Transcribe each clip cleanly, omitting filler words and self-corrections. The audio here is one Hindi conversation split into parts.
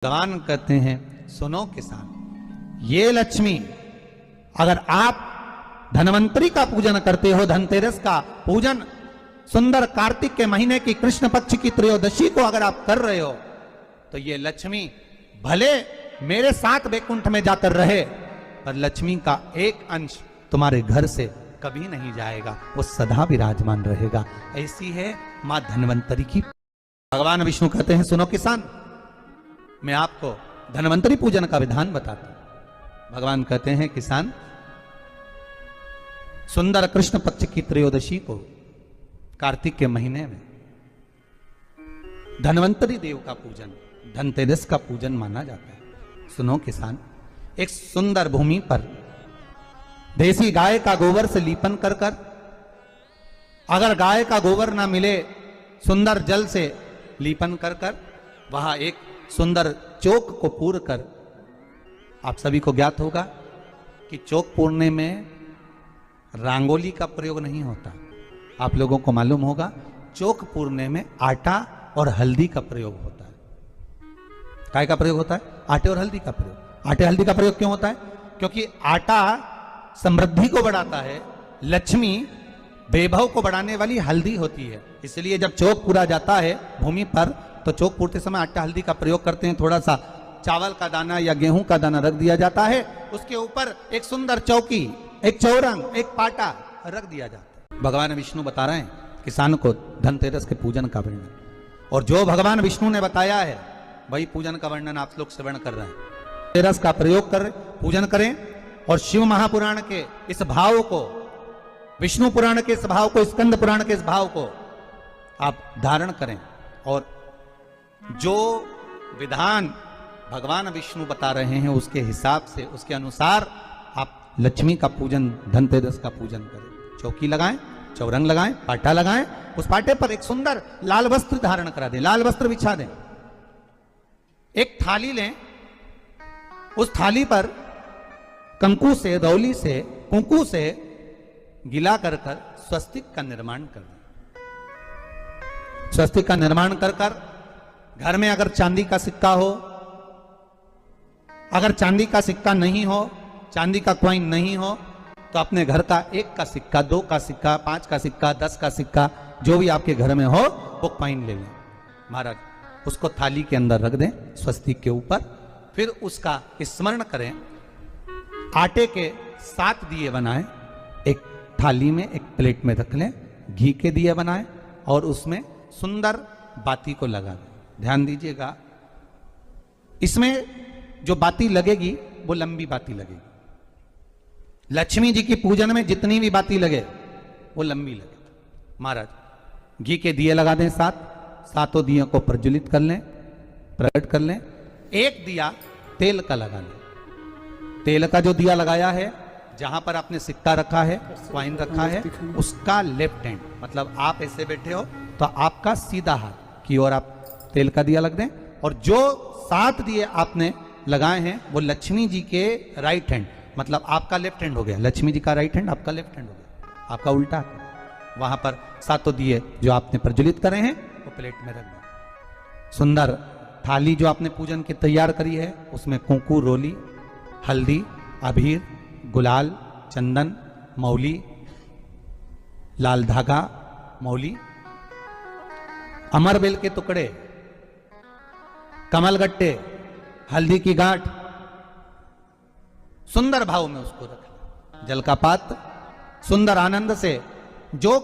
भगवान कहते हैं सुनो किसान, ये लक्ष्मी अगर आप धनवंतरी का पूजन करते हो, धनतेरस का पूजन सुंदर कार्तिक के महीने की कृष्ण पक्ष की त्रयोदशी को अगर आप कर रहे हो, तो ये लक्ष्मी भले मेरे साथ वैकुंठ में जाकर रहे, पर लक्ष्मी का एक अंश तुम्हारे घर से कभी नहीं जाएगा, वो सदा विराजमान रहेगा। ऐसी है मां धनवंतरी की। भगवान विष्णु कहते हैं सुनो किसान, मैं आपको धनवंतरी पूजन का विधान बताता हूं। भगवान कहते हैं किसान, सुंदर कृष्ण पक्ष की त्रयोदशी को कार्तिक के महीने में धनवंतरी देव का पूजन, धनतेरस का पूजन माना जाता है। सुनो किसान, एक सुंदर भूमि पर देसी गाय का गोबर से लीपन कर कर, अगर गाय का गोबर ना मिले सुंदर जल से लीपन कर कर, वहां एक सुंदर चौक को पूर कर, आप सभी को ज्ञात होगा कि चौक पूरने में रंगोली का प्रयोग नहीं होता। आप लोगों को मालूम होगा चौक पूरने में आटा और हल्दी का प्रयोग होता है। काय का प्रयोग होता है? आटे और हल्दी का प्रयोग। आटे हल्दी का प्रयोग क्यों होता है? क्योंकि आटा समृद्धि को बढ़ाता है, लक्ष्मी वैभव को बढ़ाने वाली हल्दी होती है। इसलिए जब चौक पूरा जाता है भूमि पर, तो चौक पूरते समय आटा हल्दी का प्रयोग करते हैं। थोड़ा सा चावल का दाना या गेहूं का दाना रख दिया जाता है, उसके ऊपर एक सुंदर चौकी, एक चौरंग, एक पाटा रख दिया जाता है। भगवान विष्णु बता रहे हैं किसान को धनतेरस के पूजन का वर्णन, और जो भगवान विष्णु ने बताया है वही पूजन का वर्णन आप लोग श्रवण कर रहे हैं। तेरस का प्रयोग कर पूजन करें, और शिव महापुराण के इस भाव को, विष्णु पुराण के इस भाव को, स्कंद पुराण के इस भाव को आप धारण करें, और जो विधान भगवान विष्णु बता रहे हैं उसके हिसाब से, उसके अनुसार आप लक्ष्मी का पूजन, धनतेरस का पूजन करें। चौकी लगाएं, चौरंग लगाएं, पाटा लगाएं, उस पाटे पर एक सुंदर लाल वस्त्र धारण करा दें, लाल वस्त्र बिछा दें। एक थाली लें, उस थाली पर कंकु से, रौली से, कुंकू से गिला कर कर स्वस्तिक का निर्माण कर दें। स्वस्तिक का निर्माण कर कर घर में अगर चांदी का सिक्का हो, अगर चांदी का सिक्का नहीं हो, चांदी का कॉइन नहीं हो, तो अपने घर का 1 का सिक्का, 2 का सिक्का, 5 का सिक्का, 10 का सिक्का, जो भी आपके घर में हो वो कॉइन ले लें महाराज, उसको थाली के अंदर रख दें स्वस्तिक के ऊपर। फिर उसका स्मरण करें, आटे के 7 दिए बनाएं, एक थाली में, एक प्लेट में रख लें, घी के दिए बनाएं और उसमें सुंदर बाती को लगा दें। ध्यान दीजिएगा, इसमें जो बाती लगेगी वो लंबी बाती लगेगी। लक्ष्मी जी की पूजन में जितनी भी बाती लगे वो लंबी लगे। महाराज घी के दिए लगा दें 7, 7 दियों को प्रज्वलित कर लें, प्रकट कर लें। एक दिया तेल का लगा लें। तेल का जो दिया लगाया है, जहां पर आपने सिक्का रखा है, कॉइन रखा है, उसका लेफ्ट हैंड, मतलब आप ऐसे बैठे हो तो आपका सीधा हाथ की ओर आप तेल का दिया लग दें। और जो 7 दिए आपने लगाए हैं वो लक्ष्मी जी के राइट हैंड, मतलब आपका लेफ्ट हैंड हो गया, लक्ष्मी जी का राइट हैंड, आपका लेफ्ट हैंड हो गया, आपका उल्टा। वहां पर 7 दिए जो आपने प्रज्वलित करे हैं वो प्लेट में रख दें। सुंदर थाली जो आपने पूजन की तैयार करी है, उसमें कुंकू, रोली, हल्दी, अबीर, गुलाल, चंदन, मौली, लाल धागा, मौली, अमरबेल के टुकड़े, कमलगट्टे, हल्दी की गांठ, सुंदर भाव में उसको रखें। जल का पात्र, सुंदर आनंद से जो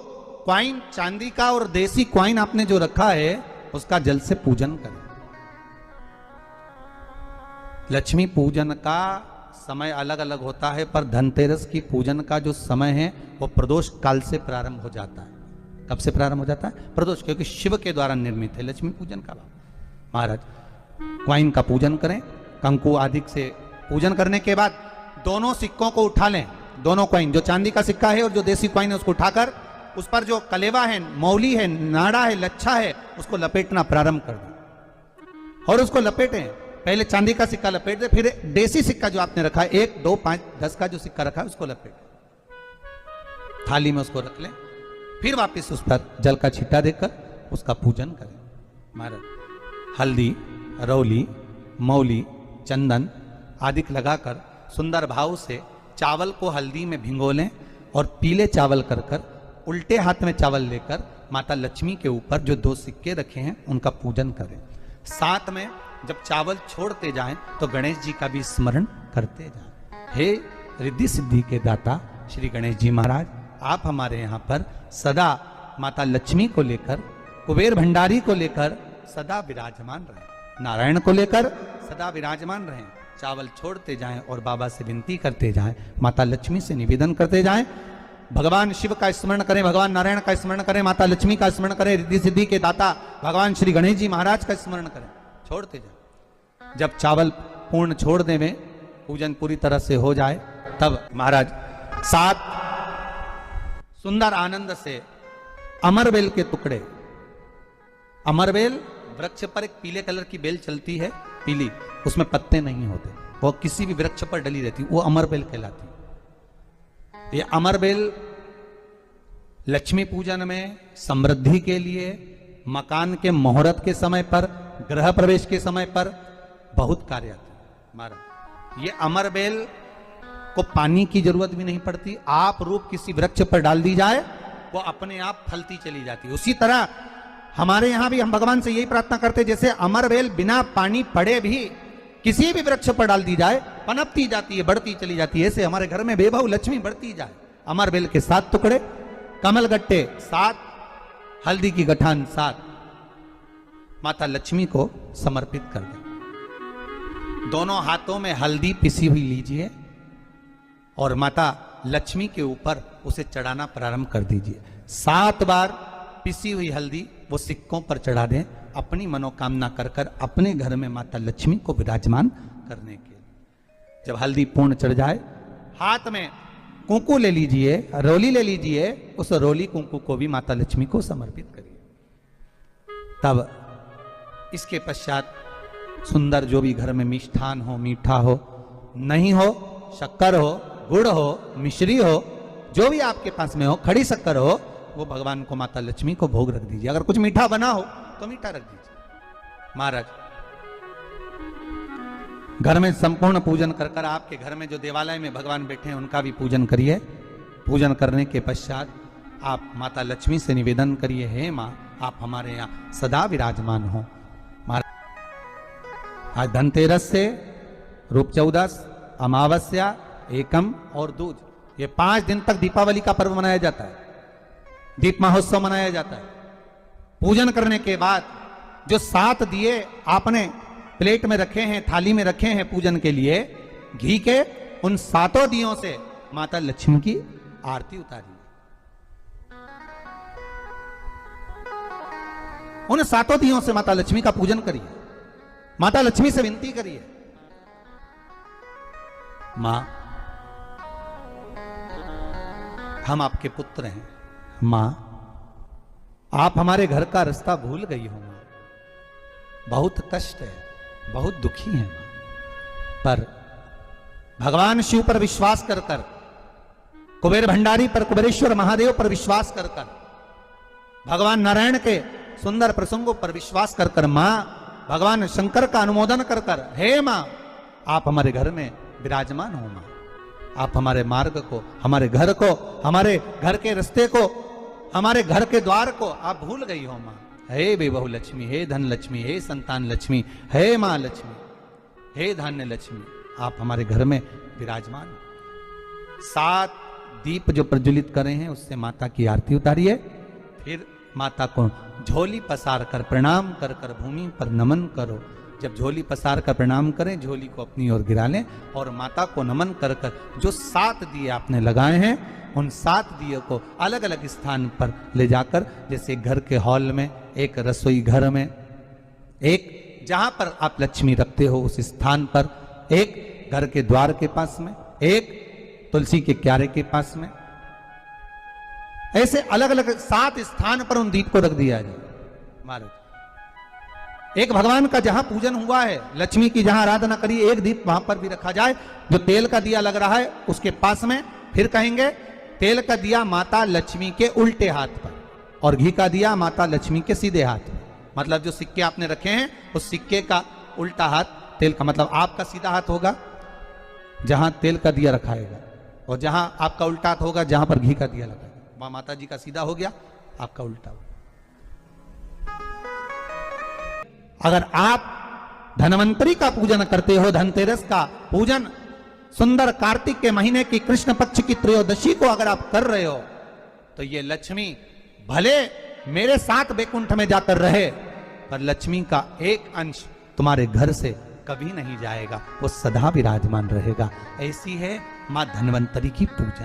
क्वाइन चांदी का और देसी क्वाइन आपने जो रखा है उसका जल से पूजन करें। लक्ष्मी पूजन का समय अलग अलग होता है, पर धनतेरस की पूजन का जो समय है वो प्रदोष काल से प्रारंभ हो जाता है। कब से प्रारंभ हो जाता है? प्रदोष, क्योंकि शिव के द्वारा निर्मित है लक्ष्मी पूजन का भाव। महाराज क्वाइन का पूजन करें, कंकु आदि से पूजन करने के बाद दोनों सिक्कों को उठा लें, दोनों क्वाइन, जो चांदी का सिक्का है और जो देसी क्वाइन है उसको उठाकर उस पर जो कलेवा है, मौली है, नाड़ा है, लच्छा है, उसको लपेटना प्रारंभ कर दें और उसको लपेटें। पहले चांदी का सिक्का लपेट दे, फिर देसी सिक्का जो आपने रखा है, 1, 2, 5, 10 का जो सिक्का रखा है उसको लपेट, थाली में उसको रख लें। फिर वापस उस पर जल का छींटा देकर उसका पूजन करें। महाराज हल्दी, रौली, मौली, चंदन आदि लगाकर सुंदर भाव से चावल को हल्दी में भिगो लें और पीले चावल कर कर उल्टे हाथ में चावल लेकर माता लक्ष्मी के ऊपर जो 2 सिक्के रखे हैं उनका पूजन करें। साथ में जब चावल छोड़ते जाएं तो गणेश जी का भी स्मरण करते जाएं। हे रिद्धि सिद्धि के दाता श्री गणेश जी महाराज, आप हमारे यहाँ पर सदा माता लक्ष्मी को लेकर, कुबेर भंडारी को लेकर सदा विराजमान रहें, नारायण को लेकर सदा विराजमान रहें। चावल छोड़ते जाएं और बाबा से विनती करते जाएं, माता लक्ष्मी से निवेदन करते जाएं, भगवान शिव का स्मरण करें, भगवान नारायण का स्मरण करें, माता लक्ष्मी का स्मरण करें, रिद्धि सिद्धि के दाता भगवान श्री गणेश जी महाराज का स्मरण करें, छोड़ते जाएं। जब चावल पूर्ण छोड़ देवें, पूजन पूरी तरह से हो जाए, तब महाराज 7 सुंदर आनंद से अमरबेल के टुकड़े, अमरबेल वृक्ष पर एक पीले कलर की बेल चलती है, पीली, उसमें पत्ते नहीं होते, वो किसी भी वृक्ष पर डली रहती, वो अमरबेल कहलाती। ये अमरबेल लक्ष्मी पूजन में, समृद्धि के लिए, मकान के मुहूर्त के समय पर, गृह प्रवेश के समय पर बहुत कार्य आती है महाराज। ये अमरबेल को पानी की जरूरत भी नहीं पड़ती, आप रूप किसी वृक्ष पर डाल दी जाए वो अपने आप फलती चली जाती है। उसी तरह हमारे यहां भी हम भगवान से यही प्रार्थना करते, जैसे अमरबेल बिना पानी पड़े भी किसी भी वृक्ष पर डाल दी जाए पनपती जाती है, बढ़ती चली जाती है। ऐसे हमारे घर में बेभव लक्ष्मी बढ़ती जाए। अमरबेल के 7 टुकड़े, कमलगट्टे 7, हल्दी की गठान 7 माता लक्ष्मी को समर्पित कर दें। दोनों हाथों में हल्दी पिसी हुई लीजिए और माता लक्ष्मी के ऊपर उसे चढ़ाना प्रारंभ कर दीजिए। 7 बार पिसी हुई हल्दी वो सिक्कों पर चढ़ा दें, अपनी मनोकामना कर कर अपने घर में माता लक्ष्मी को विराजमान करने के लिए। जब हल्दी पूर्ण चढ़ जाए, हाथ में कुंकू ले लीजिए, रोली ले लीजिए, उस रोली कुंकू को भी माता लक्ष्मी को समर्पित करिए। तब इसके पश्चात सुंदर जो भी घर में मिष्ठान हो, मीठा हो, नहीं हो शक्कर हो, गुड़ हो, मिश्री हो, जो भी आपके पास में हो, खड़ी शक्कर हो, वो भगवान को माता लक्ष्मी को भोग रख दीजिए। अगर कुछ मीठा बना हो तो मीठा रख दीजिए। महाराज घर में संपूर्ण पूजन कर कर आपके घर में जो देवालय में भगवान बैठे हैं उनका भी पूजन करिए। पूजन करने के पश्चात आप माता लक्ष्मी से निवेदन करिए, हे माँ आप हमारे यहाँ सदा विराजमान हो। आज धनतेरस से रूप चौदस, अमावस्या, एकम और दूज, ये 5 दिन तक दीपावली का पर्व मनाया जाता है, दीप महोत्सव मनाया जाता है। पूजन करने के बाद जो 7 दिए आपने प्लेट में रखे हैं, थाली में रखे हैं पूजन के लिए घी के, उन 7 दियों से माता लक्ष्मी की आरती उतारिए। उन 7 दियों से माता लक्ष्मी का पूजन करिए, माता लक्ष्मी से विनती करिए, मां हम आपके पुत्र हैं, मां आप हमारे घर का रास्ता भूल गई हो, मां बहुत कष्ट है, बहुत दुखी है मां, पर भगवान शिव पर विश्वास कर कर, कुबेर भंडारी पर, कुबेरेश्वर महादेव पर विश्वास कर कर, भगवान नारायण के सुंदर प्रसंगों पर विश्वास कर कर, मां भगवान शंकर का अनुमोदन कर कर, हे मां आप हमारे घर में विराजमान हो, मां आप हमारे मार्ग को, हमारे घर को, हमारे घर के रास्ते को, हमारे घर के द्वार को आप भूल गई हो मां। हे बेबहु लक्ष्मी, हे धन लक्ष्मी, हे संतान लक्ष्मी, हे मां लक्ष्मी, हे धान्य लक्ष्मी, आप हमारे घर में विराजमान हो। 7 दीप जो प्रज्वलित करे हैं उससे माता की आरती उतारिए। फिर माता को झोली पसार कर प्रणाम कर कर भूमि पर नमन करो। जब झोली पसार कर प्रणाम करें, झोली को अपनी ओर गिरा लें और माता को नमन कर कर जो 7 दिए आपने लगाए हैं उन 7 दिए को अलग अलग स्थान पर ले जाकर, जैसे घर के हॉल में, एक रसोई घर में, एक जहां पर आप लक्ष्मी रखते हो उस स्थान पर, एक घर के द्वार के पास में, एक तुलसी के क्यारे के पास में, ऐसे अलग अलग 7 स्थान पर उन दीप को रख दिया जाए। महाराज एक भगवान का जहां पूजन हुआ है, लक्ष्मी की जहां आराधना करी, एक दीप वहां पर भी रखा जाए। जो तेल का दिया लग रहा है उसके पास में, फिर कहेंगे तेल का दिया माता लक्ष्मी के उल्टे हाथ पर और घी का दिया माता लक्ष्मी के सीधे हाथ पर। मतलब जो सिक्के आपने रखे हैं उस सिक्के का उल्टा हाथ तेल का मतलब आपका सीधा हाथ होगा जहां तेल का दिया रखाएगा, और जहां आपका उल्टा हाथ होगा जहां पर घी का दिया लगाएगा। मां माता जी का सीधा हो गया, आपका उल्टा हो। अगर आप धनवंतरी का पूजन करते हो, धनतेरस का पूजन सुंदर कार्तिक के महीने की कृष्ण पक्ष की त्रयोदशी को अगर आप कर रहे हो, तो ये लक्ष्मी भले मेरे साथ बैकुंठ में जाकर रहे, पर लक्ष्मी का एक अंश तुम्हारे घर से कभी नहीं जाएगा, वो सदा विराजमान रहेगा। ऐसी है मां धन्वंतरी की पूजा।